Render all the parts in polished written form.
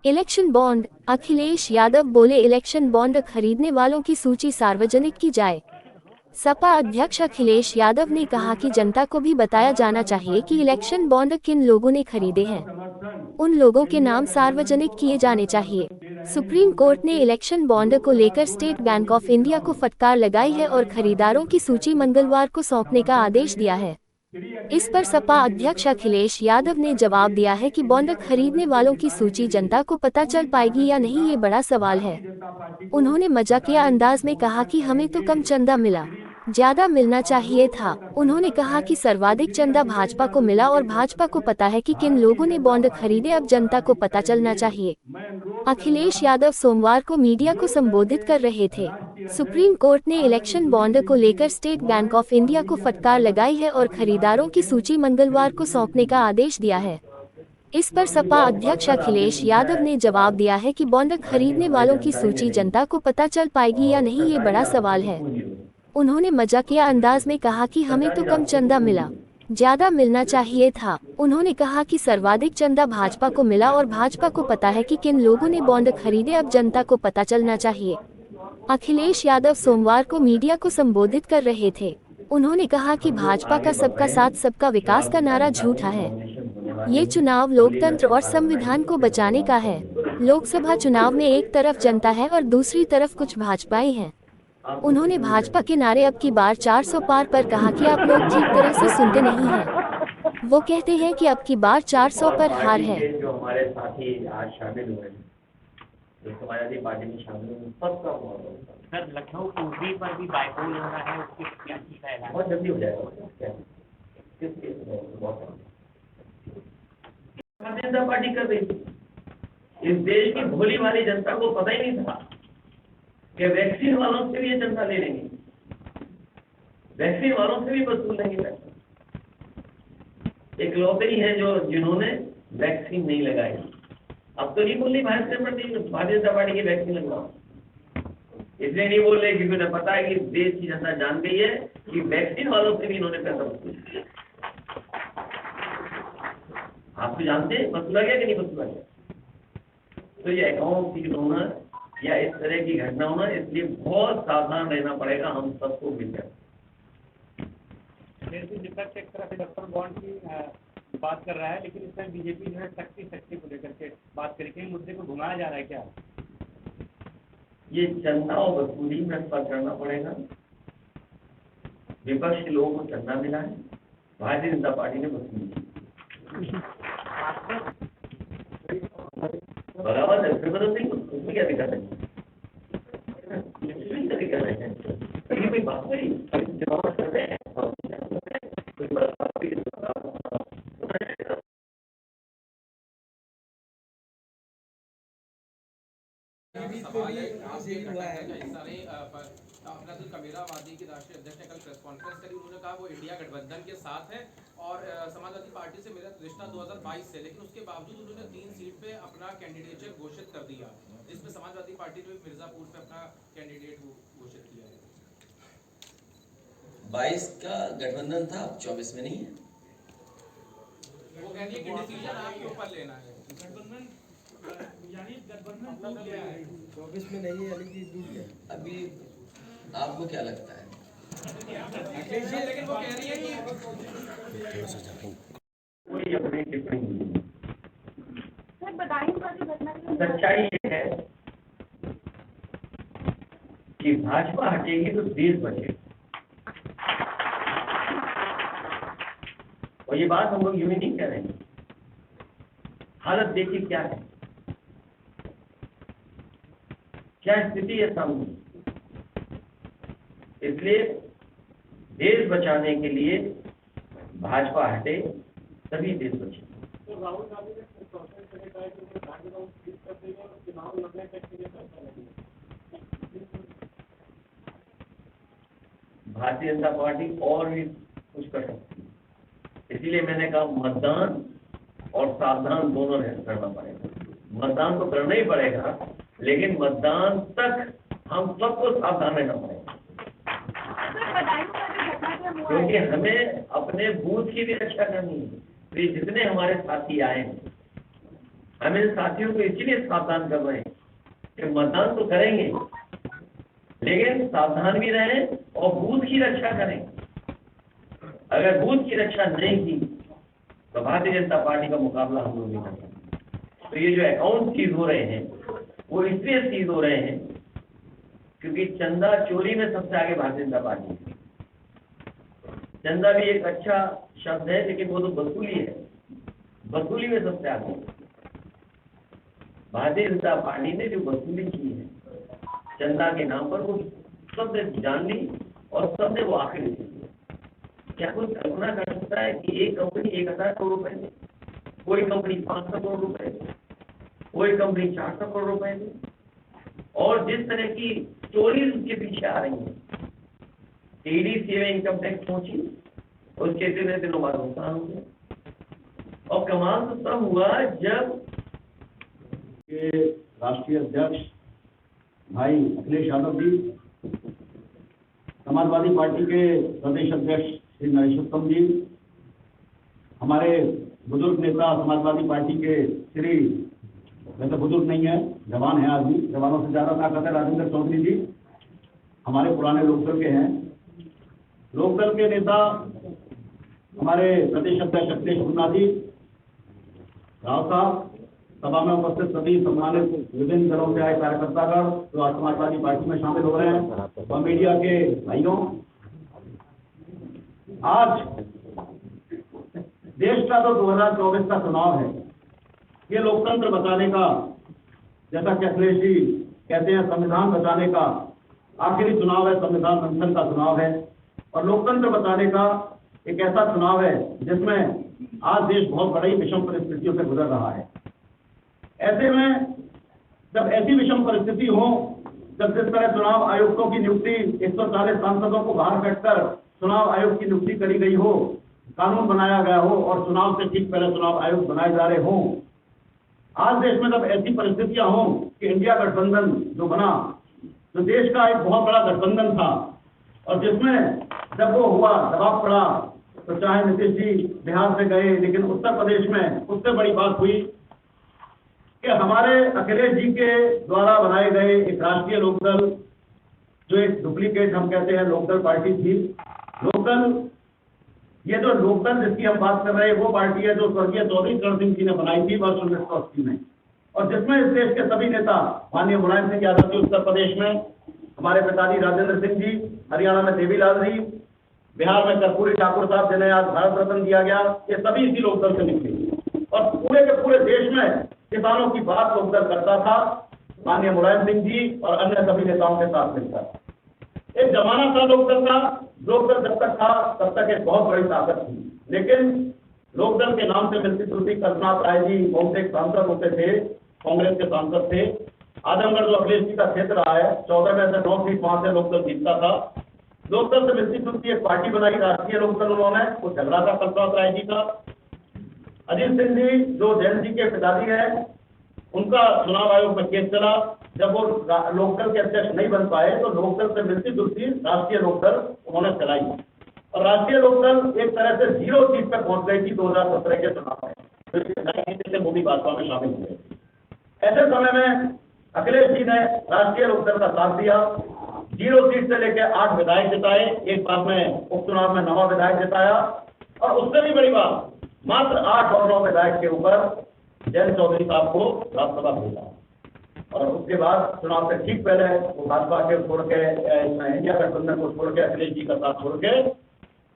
Election bond, Akhilesh Yadav बोले election bond खरीदने वालों की सूची सार्वजनिक की जाए। सपा अध्यक्ष अखिलेश यादव ने कहा कि जनता को भी बताया जाना चाहिए कि इलेक्शन बॉन्ड किन लोगों ने खरीदे हैं। उन लोगों के नाम सार्वजनिक किए जाने चाहिए। सुप्रीम कोर्ट ने इलेक्शन बॉन्ड को लेकर स्टेट बैंक ऑफ इंडिया को फटकार लगाई है और खरीदारों की सूची मंगलवार को सौंपने का आदेश दिया है। इस पर सपा अध्यक्ष अखिलेश यादव ने जवाब दिया है कि बॉन्ड खरीदने वालों की सूची जनता को पता चल पाएगी या नहीं, ये बड़ा सवाल है। उन्होंने मजाकिया अंदाज में कहा कि हमें तो कम चंदा मिला, ज्यादा मिलना चाहिए था। उन्होंने कहा कि सर्वाधिक चंदा भाजपा को मिला और भाजपा को पता है कि किन लोगों ने बॉन्ड खरीदे, अब जनता को पता चलना चाहिए। अखिलेश यादव सोमवार को मीडिया को संबोधित कर रहे थे। सुप्रीम कोर्ट ने इलेक्शन बॉन्ड को लेकर स्टेट बैंक ऑफ इंडिया को फटकार लगाई है और खरीदारों की सूची मंगलवार को सौंपने का आदेश दिया है। इस पर सपा अध्यक्ष अखिलेश यादव ने जवाब दिया है कि बॉन्ड खरीदने वालों की सूची जनता को पता चल पाएगी या नहीं, ये बड़ा सवाल है। उन्होंने मजाकिया अंदाज में कहा कि हमें तो कम चंदा मिला, ज्यादा मिलना चाहिए था। उन्होंने कहा कि सर्वाधिक चंदा भाजपा को मिला और भाजपा को पता है कि किन लोगों ने बॉन्ड खरीदे, अब जनता को पता चलना चाहिए। अखिलेश यादव सोमवार को मीडिया को संबोधित कर रहे थे। उन्होंने कहा कि भाजपा का सबका साथ सबका विकास का नारा झूठा है। ये चुनाव लोकतंत्र और संविधान को बचाने का है। लोकसभा चुनाव में एक तरफ जनता है और दूसरी तरफ कुछ भाजपाई हैं। उन्होंने भाजपा के नारे अब की बार 400 पार पर कहा कि आप लोग ठीक तरह से सुनते नहीं हैं। वो कहते हैं कि अब की बार 400 पर हार है। जो हमारे साथी आज शामिल हुए हैं, जो समाजवादी पार्टी में शामिल हुए, सबका बहुत सर, लखनऊ ऊपरी पर भी बाइपोल हो रहा है, उसकी प्रत्याशी का ऐलान बहुत जल्दी हो जाएगा। भारतीय जनता पार्टी कर रही थी। इस देश की भोली भाली जनता को पता ही नहीं था कि वैक्सीन वालों से भी ये जनता ले लेंगे, वैक्सीन वालों से भी वसूल लेंगे पैसा। एक लौटे ही है जो जिन्होंने वैक्सीन नहीं लगाई। अब तो नहीं बोल रही भारतीय जनता पार्टी की वैक्सीन लगवाओ, इसलिए नहीं बोल रहे क्योंकि उन्हें पता है कि देश की जनता जान गई है कि वैक्सीन वालों से भी इन्होंने पैसा वसूल किया। आप तो जानते हैं वसूला गया कि नहीं वसूला गया। तो ये अकाउंट सील होना या इस तरह की घटना होना, इसलिए बहुत सावधान रहना पड़ेगा हम सबको मिलकर। विपक्ष एक तरह से इलेक्शन बॉन्ड की बात कर रहा है, लेकिन इसमें बीजेपी जो है शक्ति को लेकर के बात करके मुद्दे को घुमाया जा रहा है क्या? ये चंदा और वसूली में फर्क करना पड़ेगा। विपक्ष के लोगों को चंदा मिला है, भारतीय जनता पार्टी ने वसूली की। बराबर है, फिर बदल नहीं, उसमें क्या दिक्कत है? दिक्कत है कोई बात नहीं, जवाब कर रहे हैं। अपना जो कबीरावादी के राष्ट्रीय अध्यक्ष ने कल प्रेस कॉन्फ्रेंस करी, उन्होंने कहा वो इंडिया गठबंधन के साथ है और समाजवादी पार्टी से मेरा रिश्ता 2022 से, लेकिन उसके बावजूद उन्होंने 3 सीट पे अपना कैंडिडेचर घोषित कर दिया, जिसमें समाजवादी पार्टी ने मिर्जापुर पे अपना कैंडिडेट घोषित किया है। 22 का गठबंधन था, अब 24 में नहीं है। वो कह रही है कि डिसीजन आपके ऊपर लेना है। गठबंधन यानी गठबंधन टूट गया है, 24 में नहीं है, यानी कि टूट गया। अभी आपको क्या लगता है? लेकिन वो कह रही है कि कोई अपनी टिप्पणी नहीं। सच्चाई ये है कि भाजपा हटेगी तो देश बचेगा, और ये बात हम लोग यूं ही नहीं कह रहे हैं। हालत देखिए क्या है, क्या स्थिति है सामने। इसलिए देश बचाने के लिए भाजपा हटे तभी देश बचे। तो राहुल गांधी ने कहा कि चुनाव लड़ने तक के लिए भारतीय जनता पार्टी और भी कुछ कर सकती है। इसीलिए मैंने कहा मतदान और सावधान दोनों करना पड़ेगा। मतदान तो करना ही पड़ेगा, लेकिन मतदान तक हम सबको सावधान रहना पड़ेगा, क्योंकि हमें अपने बूथ की भी रक्षा करनी है। तो जितने हमारे साथी आए हैं, हम इन साथियों को इसलिए सावधान कर रहे हैं कि मतदान तो करेंगे, लेकिन सावधान भी रहें और बूथ की रक्षा करें। अगर बूथ की रक्षा नहीं की तो भारतीय जनता पार्टी का मुकाबला हम लोग नहीं कर सकते। तो ये जो अकाउंट सीज हो रहे हैं वो इसलिए सीज हो रहे हैं क्योंकि चंदा चोरी में सबसे आगे भारतीय जनता पार्टी है। चंदा भी एक अच्छा शब्द है, लेकिन वो तो वसूली है, वसूली में सबसे आगे भारतीय जनता पार्टी ने जो वसूली की है चंदा के नाम पर, वो सबने जान ली और सबने वो आखिरी दे दिया। क्या कोई कल्पना कर सकता है कि एक कंपनी 1000 करोड़ रुपए दे, कोई कंपनी 500 करोड़ रुपए दे, कोई कंपनी 400 करोड़ रुपए दे, और जिस तरह की स्टोरीज उसके पीछे आ रही है, ईडी में इनकम टैक्स पहुंची, उसके दिनों बाद नुकसान हो गया। और कमाल तो तब हुआ जब के राष्ट्रीय अध्यक्ष भाई अखिलेश यादव जी, समाजवादी पार्टी के प्रदेश अध्यक्ष श्री नरेशोत्तम जी, हमारे बुजुर्ग नेता समाजवादी पार्टी के श्री, वैसे बुजुर्ग नहीं है, जवान है, आदमी जवानों से ज्यादा ताकत है, राजेंद्र चौधरी जी हमारे पुराने लोकदल के हैं। लोकदल के नेता हमारे प्रदेश अध्यक्ष अखिलेश मुन्ना जी, राव साहब, सभा में उपस्थित सभी सम्मानित विभिन्न दलों से आए कार्यकर्तागण जो आज समाजवादी पार्टी में शामिल हो रहे हैं, और मीडिया के भाइयों, आज देश का तो 2024 का चुनाव है, ये लोकतंत्र बचाने का, जैसा कि अखिलेश जी कहते हैं संविधान बचाने का आखिरी चुनाव है, संविधान मंथन का चुनाव है, और लोकतंत्र बचाने का एक ऐसा चुनाव है जिसमें आज देश बहुत बड़ी विषम परिस्थितियों से गुजर रहा है। ऐसे में जब ऐसी विषम परिस्थिति हो, जब जिस तरह चुनाव आयुक्तों की नियुक्ति 140 सांसदों को बाहर बैठकर चुनाव आयोग की नियुक्ति करी गई हो, कानून बनाया गया हो और चुनाव से ठीक पहले चुनाव आयोग बनाए जा रहे हों, आज देश में जब ऐसी परिस्थितियां हों कि इंडिया गठबंधन जो बना, जो देश का एक बहुत बड़ा गठबंधन था, और जिसमें जब वो हुआ, दबाव पड़ा, तो चाहे नीतीश जी बिहार से गए, लेकिन उत्तर प्रदेश में उससे बड़ी बात हुई कि हमारे अखिलेश जी के द्वारा बनाए गए एक राष्ट्रीय लोकदल, जो एक डुप्लीकेट हम कहते हैं लोकदल पार्टी थी। लोकदल, ये जो लोकदल जिसकी हम बात कर रहे हैं वो पार्टी है जो स्वर्गीय चौधरी चरण सिंह जी ने बनाई थी वर्ष 1980 में, और जिसमें इस देश के सभी नेता, माननीय मुलायम सिंह यादव जी उत्तर प्रदेश में, हमारे पिताजी राजेंद्र सिंह जी, हरियाणा में देवीलाल जी, बिहार में कर्पूरी ठाकुर साहब जिन्हें आज भारत रत्न दिया गया, ये सभी इसी लोकदल से निकले, और पूरे के पूरे देश में किसानों की बात लोकदल करता था, माननीय मुलायम सिंह जी और अन्य सभी नेताओं के साथ मिलकर। एक जमाना था लोकदल का, लोकदल जब तक था तब तक एक बहुत बड़ी ताकत थी, लेकिन लोकदल के नाम से मिलती जुलती कल्पना राय जी बहुत एक सांसद होते थे, कांग्रेस के सांसद थे। आजमगढ़ जो अखिलेश जी का क्षेत्र रहा है, 14 में से 9 सीट वहां से लोकदल जीतता था। लोकदल से मिलती जुलती एक पार्टी बनाई, राष्ट्रीय लोकदल, उन्होंने वो झगड़ा था कल्पना राय जी का। अजीत सिंह जी जो जैन जी के पिताजी हैं, उनका चुनाव आयोग में केस चला, जब वो लोकदल के अध्यक्ष नहीं बन पाए तो लोकदल से मिलती जुलती राष्ट्रीय लोकदल उन्होंने चलाई, और राष्ट्रीय लोकदल एक तरह से 0 सीट पर पहुंच गई थी 2017 के चुनाव में, तो मोदी भाजपा में शामिल हुए। ऐसे समय में अखिलेश जी ने राष्ट्रीय लोकदल का साथ दिया, 0 सीट से लेकर 8 विधायक जिताए, एक बार में उपचुनाव में 9 विधायक जिताया, और उससे भी बड़ी बात, मात्र 8 और 9 विधायक के ऊपर जैन चौधरी साहब को राज्यसभा भेजा, और उसके बाद चुनाव से ठीक पहले वो भाजपा के छोड़ के, इंडिया गठबंधन को छोड़ के, अखिलेश जी का साथ छोड़ के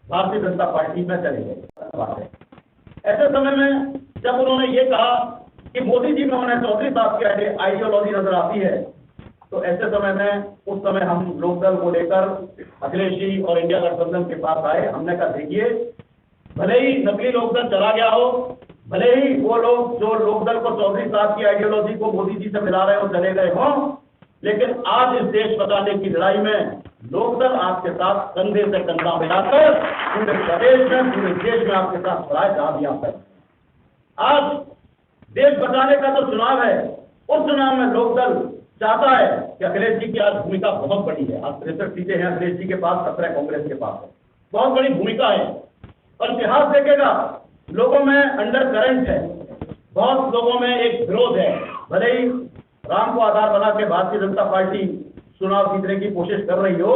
भारतीय जनता पार्टी में चले गए। ऐसे समय में जब उन्होंने ये कहा कि मोदी जी में उन्हें चौधरी साहब की आइडियोलॉजी नजर आती है, तो ऐसे समय में उस समय हम लोकदल को लेकर अखिलेश जी और इंडिया गठबंधन के पास आए। हमने कहा देखिए, भले ही नकली लोकदल चला गया हो, भले ही वो लोग जो लोकदल को चौधरी साहब की आइडियोलॉजी को मोदी जी से मिला रहे हो चले गए हों, लेकिन आज इस देश बचाने की लड़ाई में लोकदल आपके साथ कंधे से कंधा मिलाकर पूरे प्रदेश में, पूरे देश में आपके साथ खड़ा है। जहां भी आप हैं, आज देश बचाने का जो चुनाव है, उस चुनाव में लोकदल चाहता है कि अखिलेश जी की आज भूमिका बहुत बड़ी है। आज 63 सीटें हैं अखिलेश जी के पास, 17 कांग्रेस के पास है, बहुत बड़ी भूमिका है। और इतिहास देखेगा, लोगों में अंडर करंट है बहुत लोगों में एक विरोध है, भले ही राम को आधार बना के भारतीय जनता पार्टी चुनाव जीतने की कोशिश कर रही हो,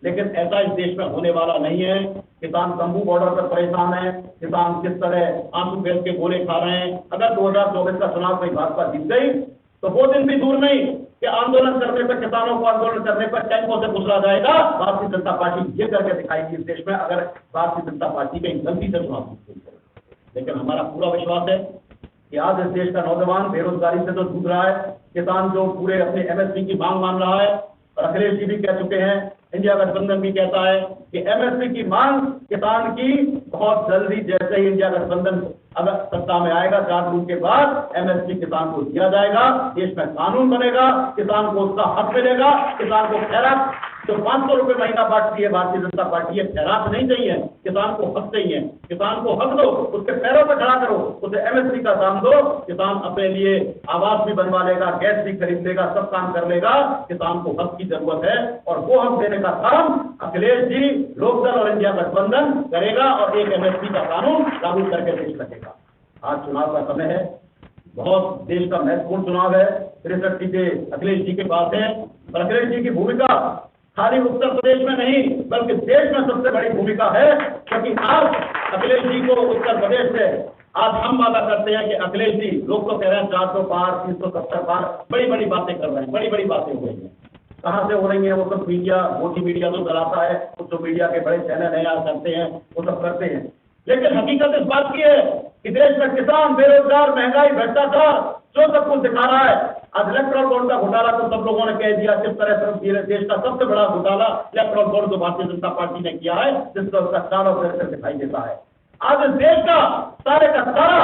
लेकिन ऐसा इस देश में होने वाला नहीं है। किसान तंबू बॉर्डर पर परेशान है, किसान किस तरह आंसू गैस के गोले खा रहे हैं। अगर 2024 का चुनाव कोई भाजपा जीत गई तो वो दिन भी दूर नहीं कि आंदोलन करने पर, किसानों को आंदोलन करने पर टैंकों से गुजरा जाएगा। भारतीय जनता पार्टी ये करके दिखाएगी इस देश में, अगर भारतीय जनता पार्टी कहीं गलती से चुनाव जीत गई। लेकिन हमारा पूरा विश्वास है कि आज इस देश का नौजवान बेरोजगारी से तो जूझ रहा है, किसान जो पूरे अपने एमएसपी की मांग मान रहा है, और अखिलेश जी भी कह चुके हैं, इंडिया गठबंधन भी कहता है कि एमएसपी की मांग किसान की बहुत जल्दी, जैसे ही इंडिया गठबंधन अगर सत्ता में आएगा 4 जून के बाद, एमएसपी किसान को दिया जाएगा, देश में कानून बनेगा, किसान को उसका हक मिलेगा। किसान को खैरात जो 500 रुपए महीना बांटती है भारतीय जनता पार्टी, ये खैरात नहीं चाहिए, किसान को हक चाहिए। किसान को हक दो, उसके पैरों पर खड़ा करो, उसे एमएसपी का दाम दो, किसान अपने लिए आवास भी बनवा लेगा, गैस भी खरीद लेगा, सब काम कर लेगा। किसान को हक की जरूरत है और वो हक देने का काम अखिलेश जी, लोकदल और इंडिया गठबंधन करेगा और एक एमएसपी का कानून लागू करके देश लगेगा। आज चुनाव का समय है, बहुत देश का महत्वपूर्ण चुनाव है, 63 सीटें अखिलेश जी के पास है, और अखिलेश जी की भूमिका खाली उत्तर प्रदेश में नहीं बल्कि देश में सबसे बड़ी भूमिका है, क्योंकि आज अखिलेश जी को उत्तर प्रदेश से आज हम वादा करते हैं कि अखिलेश जी, लोग तो कह रहे हैं 400 पार, 370 पार, बड़ी बड़ी बातें कर रहे हैं, बड़ी बड़ी बातें हो रही हैं। कहाँ से हो रही है? वो सब मीडिया, मोदी मीडिया तो चलाता है, वो जो मीडिया के बड़े चैनल है यार करते हैं, वो सब करते हैं। लेकिन हकीकत इस बात की है कि देश में किसान, बेरोजगार, महंगाई, भ्रष्टाचार जो सब कुछ दिखा रहा है। आज इलेक्ट्रल बॉन्ड का घोटाला तो सब लोगों ने कह दिया, किस तरह से देश का सबसे बड़ा घोटाला इलेक्ट्रल बॉन्ड जो भारतीय जनता पार्टी ने किया है, जिसका उसका चारों तरफ से दिखाई देता है। आज इस देश का सारे का सारा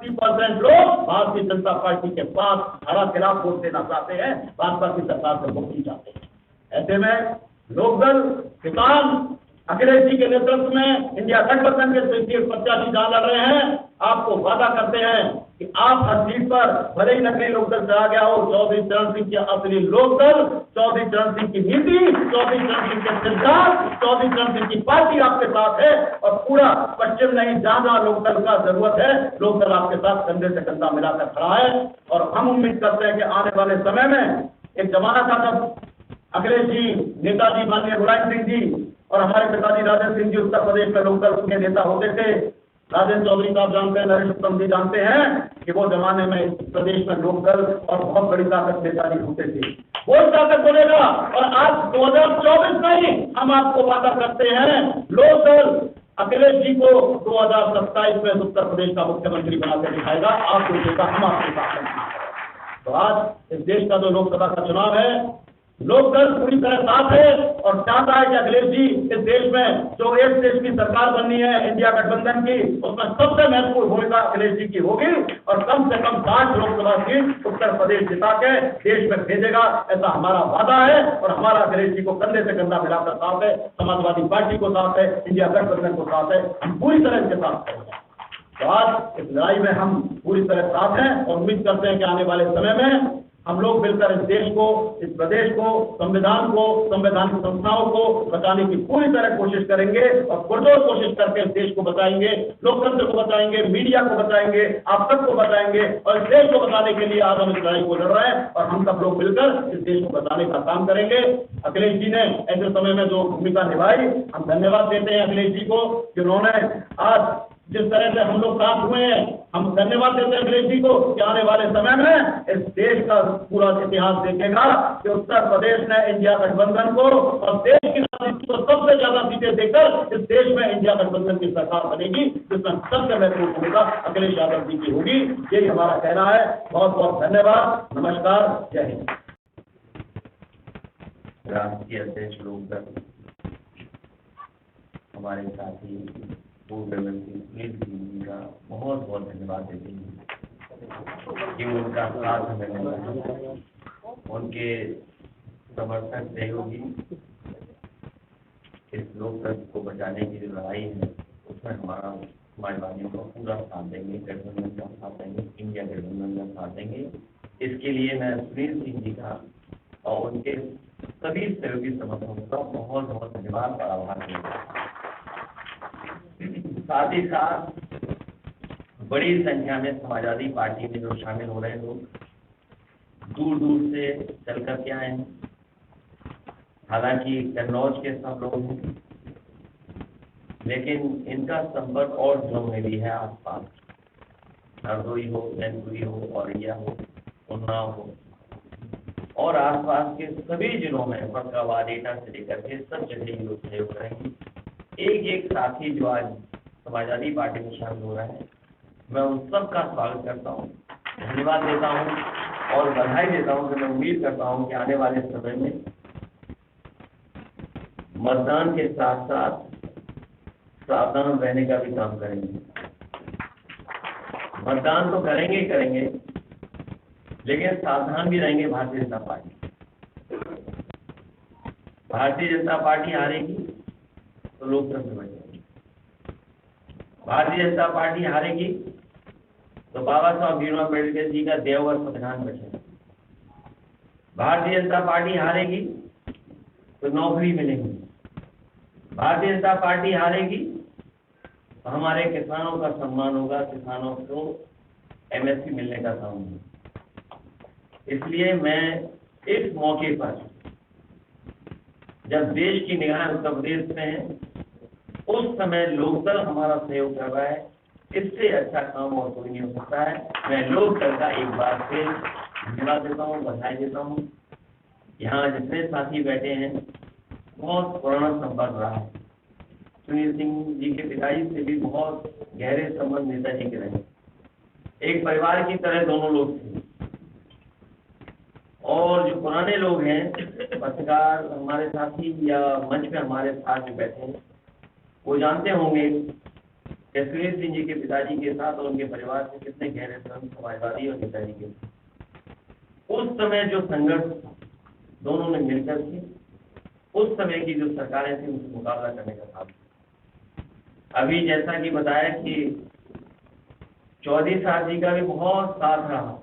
20% लोग भारतीय जनता पार्टी के पास हरा खिलाफ वोट देना चाहते हैं, भाजपा की सरकार से मुक्ति चाहते हैं। ऐसे में लोकदल, किसान अखिलेश जी के नेतृत्व में इंडिया गठबंधन के प्रत्याशी जहां लड़ रहे हैं, आपको वादा करते हैं कि आप हर सीट पर, भले ही नकली लोकदल चला गया हो, चौधरी चरण सिंह की असली लोकदल, चौधरी चरण सिंह की नीति, चौधरी चरण सिंह के सिद्धांत, चौधरी चरण सिंह की पार्टी आपके साथ है, और पूरा पश्चिम नहीं, जहां जहां लोकदल का जरूरत है, लोकदल आपके साथ कंधे से कंधा मिलाकर खड़ा है। और हम उम्मीद करते हैं कि आने वाले समय में, एक जमाना था जब अखिलेश जी, नेताजी माननीय मुलायम सिंह जी और हमारे पिताजी राजेंद्र सिंह जी उत्तर प्रदेश में लोकदल के नेता होते थे। राजेंद्र चौधरी साहब जानते हैं, नरेश उत्तम जी जानते हैं कि वो जमाने में इस प्रदेश में लोकदल और बहुत बड़ी ताकत नेताजी होते थे, वो ताकत बोलेगा। और आज 2024 में ही हम आपको वादा करते हैं, लोकदल अखिलेश जी को 2027 में उत्तर प्रदेश का मुख्यमंत्री बनाकर दिखाएगा। आपको देगा, हम आपके साथ हैं। तो आज इस देश का जो लोकसभा का चुनाव है, लोकदल पूरी तरह साथ है और चाहता है कि अखिलेश जी, इस देश में जो एक देश की सरकार बननी है इंडिया गठबंधन की, उसमें सबसे महत्वपूर्ण भूमिका अखिलेश जी की होगी और कम से कम 60 लोकसभा सीट उत्तर प्रदेश जिता के देश में भेजेगा, ऐसा हमारा वादा है। और हमारा अखिलेश जी को कंधे से कंधा मिलाकर साथ है, समाजवादी पार्टी को साथ है, इंडिया गठबंधन को साथ है, हम पूरी तरह इसके साथ हैं। तो आज इस लड़ाई में हम पूरी तरह साथ हैं और उम्मीद करते हैं कि आने वाले समय में हम लोग मिलकर इस देश को, इस प्रदेश को, संविधान को, संवैधानिक संस्थाओं को बचाने की पूरी तरह कोशिश करेंगे और पुरजोर कोशिश करके इस देश को बचाएंगे, लोकतंत्र को बचाएंगे, मीडिया को बचाएंगे, आप सबको बचाएंगे। और इस देश को बचाने के लिए आज हम इस लड़ाई को लड़ रहे हैं और हम सब लोग मिलकर इस देश को बचाने का काम करेंगे। अखिलेश जी ने ऐसे समय में जो भूमिका निभाई, हम धन्यवाद देते हैं अखिलेश जी को कि उन्होंने आज जिस तरह से हम लोग साथ हुए हैं, हम धन्यवाद देते हैं अखिलेश जी को कि आने वाले समय में इस देश का पूरा इतिहास देखेगा कि उत्तर प्रदेश ने इंडिया गठबंधन को और देश की राजनीति को सबसे ज्यादा सीटें देकर इस देश में इंडिया गठबंधन की सरकार बनेगी, जिसमें सबसे महत्वपूर्ण भूमिका अखिलेश यादव जी की होगी। यही हमारा कहना है। बहुत बहुत धन्यवाद, नमस्कार, जय हिंद। राष्ट्रीय अध्यक्ष लोकदल हमारे साथी पूर्व मंत्री सुनील जी का बहुत बहुत धन्यवाद देते हैं कि उनका साथ हमें मिला, उनके समर्थक सहयोगी इस लोकतंत्र को बचाने की जो लड़ाई है उसमें हमारे वादियों का पूरा साथ देंगे, गठबंधन का साथ देंगे, इंडिया गठबंधन का साथ देंगे। इसके लिए मैं सुनील सिंह जी का और उनके सभी सहयोगी समर्थकों का बहुत बहुत धन्यवाद और आभार देता हूं। साथ ही साथ बड़ी संख्या में समाजवादी पार्टी में जो शामिल हो रहे लोग दूर दूर से चल कर के आए हैं। हालांकि कन्नौज के सब लोग हैं, लेकिन इनका संपर्क और जिलों में भी है आसपास, हरदोई हो, मैनपुरी हो, औरैया हो, उन्नाव हो और आसपास के सभी जिलों में फरक्काबाद, एटा से लेकर के सब जगह ये लोग सहयोग करेंगे। एक एक साथी जो आज समाजवादी पार्टी में शामिल हो रहा है, मैं उन सब का स्वागत करता हूँ, धन्यवाद देता हूँ और बधाई देता हूँ कि मैं उम्मीद करता हूँ कि आने वाले समय में मतदान के साथ साथ सावधान रहने का भी काम करेंगे। मतदान तो करेंगे ही करेंगे, लेकिन सावधान भी रहेंगे। भारतीय जनता पार्टी हारेगी तो लोकतंत्र बचेगी। भारतीय जनता पार्टी हारेगी तो बाबा साहब भीमराव अम्बेडकर जी का दिया हुआ संविधान बचेगा। भारतीय जनता पार्टी हारेगी तो नौकरी मिलेगी। भारतीय जनता पार्टी हारेगी तो हमारे किसानों का सम्मान होगा, किसानों को एमएसपी मिलने का काम होगा। इसलिए मैं इस मौके पर, जब देश की निगाहें उत्तर प्रदेश में है, उस समय लोकदल हमारा सहयोग कर रहा है, इससे अच्छा काम और कोई नहीं हो सकता है। मैं लोकदल का एक बार फिर धन्यवाद देता हूँ, बधाई देता हूँ। यहाँ जितने साथी बैठे हैं, बहुत पुराना संपर्क रहा है। सुनील सिंह जी के पिताजी से भी बहुत गहरे संबंध नेताजी के रहे। एक परिवार की तरह दोनों लोग थे। और जो पुराने लोग हैं, पत्रकार हमारे साथी या मंच पे हमारे साथ जो बैठे हैं, वो जानते होंगे कि सुनील सिंह जी के पिताजी के साथ और उनके परिवार से कितने गहरे संबंध समाजवादी और नेताजी के थे। उस समय जो संघर्ष दोनों ने मिलकर की, उस समय की जो सरकारें थी, उनसे मुकाबला करने का काम। अभी जैसा कि बताया कि चौधरी साहब जी का भी बहुत साथ रहा।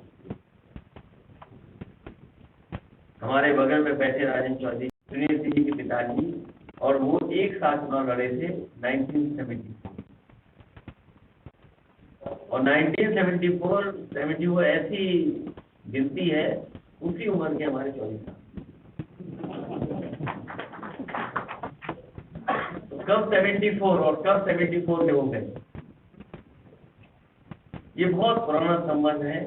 हमारे बगल में बैठे राजेंद्र चौधरी, सुनील सिंह जी के पिताजी, और वो एक साथ चुनाव लड़े थे 1974 और 1974 ऐसी गिनती है, उसी उम्र के हमारे चौधरी साहब। कब 74 और कब 74 के हो गए, ये बहुत पुराना संबंध है।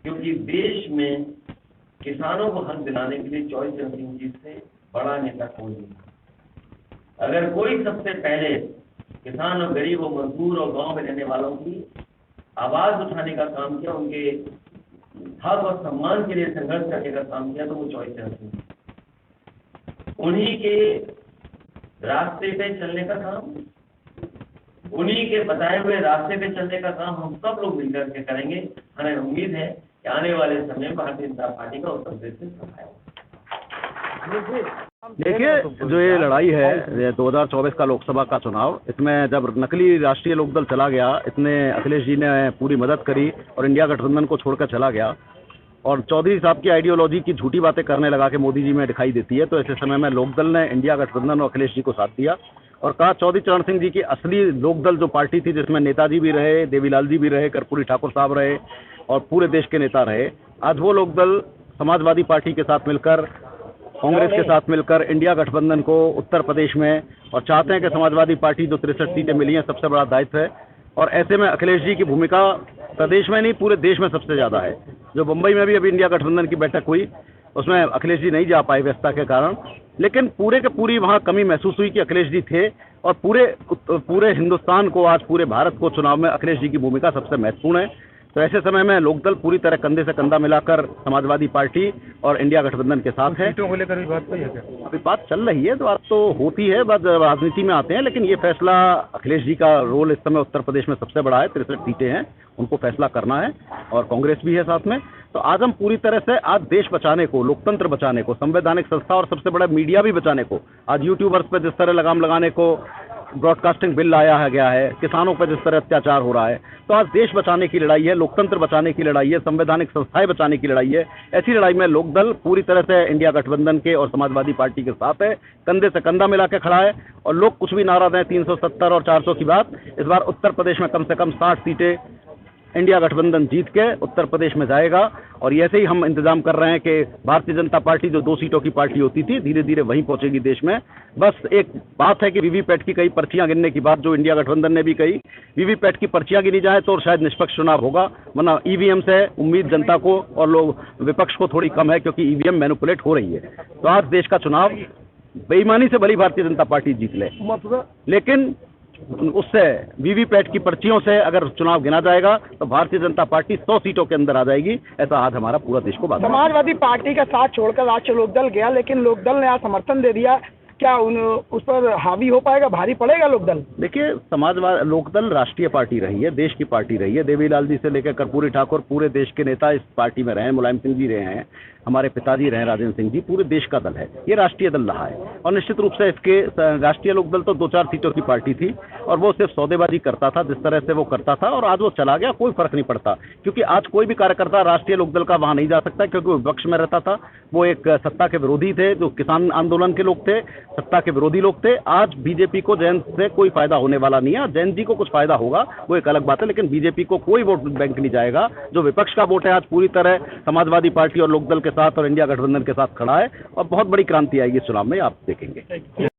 क्योंकि देश में किसानों को हक दिलाने के लिए चौधरी चरण सिंह जी से बड़ा नेता कोई नहीं। अगर कोई सबसे पहले किसान और गरीब और मजदूर और गांव में रहने वालों की आवाज उठाने का काम किया, उनके हक और सम्मान के लिए संघर्ष करने का काम किया, तो वो चौधरी चरण सिंह। उन्हीं के रास्ते पे चलने का काम, उन्हीं के बताए हुए रास्ते पे चलने का काम हम सब लोग मिलकर के करेंगे। हमें उम्मीद है कि आने वाले समय में भारतीय जनता पार्टी का उत्तर प्रदेश में सफाया होगा। देखिए, जो ये लड़ाई है 2024 का लोकसभा का चुनाव, इसमें जब नकली राष्ट्रीय लोकदल चला गया, इतने अखिलेश जी ने पूरी मदद करी और इंडिया गठबंधन को छोड़कर चला गया और चौधरी साहब की आइडियोलॉजी की झूठी बातें करने लगा कि मोदी जी में दिखाई देती है, तो ऐसे समय में लोकदल ने इंडिया गठबंधन और अखिलेश जी को साथ दिया और कहा चौधरी चरण सिंह जी की असली लोकदल जो पार्टी थी, जिसमें नेताजी भी रहे, देवीलाल जी भी रहे, कर्पूरी ठाकुर साहब रहे और पूरे देश के नेता रहे, आज वो लोकदल समाजवादी पार्टी के साथ मिलकर, कांग्रेस के साथ मिलकर इंडिया गठबंधन को उत्तर प्रदेश में, और चाहते हैं कि समाजवादी पार्टी जो 63 सीटें मिली हैं, सबसे बड़ा दायित्व है। और ऐसे में अखिलेश जी की भूमिका प्रदेश में नहीं, पूरे देश में सबसे ज़्यादा है। जो मुंबई में भी अभी इंडिया गठबंधन की बैठक हुई, उसमें अखिलेश जी नहीं जा पाए व्यस्तता के कारण, लेकिन पूरे के पूरी वहाँ कमी महसूस हुई कि अखिलेश जी थे और पूरे हिंदुस्तान को, आज पूरे भारत को चुनाव में अखिलेश जी की भूमिका सबसे महत्वपूर्ण है। तो ऐसे समय में लोकदल पूरी तरह कंधे से कंधा मिलाकर समाजवादी पार्टी और इंडिया गठबंधन के साथ है। सीटों को लेकर भी बात हुई है क्या? अभी बात चल रही है, बात तो होती है, बात राजनीति में आते हैं, लेकिन ये फैसला अखिलेश जी का रोल इस समय उत्तर प्रदेश में सबसे बड़ा है। 63 सीटें हैं, उनको फैसला करना है और कांग्रेस भी है साथ में। तो आज हम पूरी तरह से आज देश बचाने को, लोकतंत्र बचाने को, संवैधानिक संस्था और सबसे बड़ा मीडिया भी बचाने को, आज यूट्यूबर्स पर जिस तरह लगाम लगाने को ब्रॉडकास्टिंग बिल लाया गया है, किसानों पर जिस तरह अत्याचार हो रहा है, तो आज देश बचाने की लड़ाई है, लोकतंत्र बचाने की लड़ाई है, संवैधानिक संस्थाएं बचाने की लड़ाई है। ऐसी लड़ाई में लोकदल पूरी तरह से इंडिया गठबंधन के और समाजवादी पार्टी के साथ है, कंधे से कंधा मिला के खड़ा है। और लोग कुछ भी नारा दें 370 और 400 की बात, इस बार उत्तर प्रदेश में कम से कम 60 सीटें इंडिया गठबंधन जीत के उत्तर प्रदेश में जाएगा। और ऐसे ही हम इंतजाम कर रहे हैं कि भारतीय जनता पार्टी जो 2 सीटों की पार्टी होती थी, धीरे धीरे वहीं पहुंचेगी देश में। बस एक बात है कि वीवीपैट की कई पर्चियां गिनने की बात जो इंडिया गठबंधन ने भी कही, वीवीपैट की पर्चियां गिनी जाए तो शायद निष्पक्ष चुनाव होगा, वरना ईवीएम से उम्मीद जनता को और लोग विपक्ष को थोड़ी कम है, क्योंकि ईवीएम मैनिपुलेट हो रही है। तो आज देश का चुनाव बेईमानी से भली भारतीय जनता पार्टी जीत ले, लेकिन उससे वीवीपैट की पर्चियों से अगर चुनाव गिना जाएगा तो भारतीय जनता पार्टी 100 सीटों के अंदर आ जाएगी। ऐसा आज हमारा पूरा देश को बात है। समाजवादी पार्टी का साथ छोड़कर राष्ट्रीय लोकदल गया, लेकिन लोकदल ने आज समर्थन दे दिया। क्या उस पर हावी हो पाएगा, भारी पड़ेगा लोकदल? देखिए, समाजवादी लोकदल राष्ट्रीय पार्टी रही है, देश की पार्टी रही है। देवीलाल जी से लेकर कर्पूरी ठाकुर पूरे देश के नेता इस पार्टी में रहे हैं, मुलायम सिंह जी रहे हैं, हमारे पिताजी रहे राजेंद्र सिंह जी, पूरे देश का दल है, ये राष्ट्रीय दल रहा है। और निश्चित रूप से इसके राष्ट्रीय लोकदल तो 2-4 सीटों की पार्टी थी और वो सिर्फ सौदेबाजी करता था, जिस तरह से वो करता था, और आज वो चला गया, कोई फर्क नहीं पड़ता। क्योंकि आज कोई भी कार्यकर्ता राष्ट्रीय लोकदल का वहां नहीं जा सकता, क्योंकि वो विपक्ष में रहता था। वो एक सत्ता के विरोधी थे, जो किसान आंदोलन के लोग थे, सत्ता के विरोधी लोग थे। आज बीजेपी को जैन से कोई फायदा होने वाला नहीं है। जैन जी को कुछ फायदा होगा वो एक अलग बात है, लेकिन बीजेपी को कोई वोट बैंक नहीं जाएगा। जो विपक्ष का वोट है आज पूरी तरह समाजवादी पार्टी और लोकदल के साथ और इंडिया गठबंधन के साथ खड़ा है, और बहुत बड़ी क्रांति आएगी इस चुनाव में, आप देखेंगे।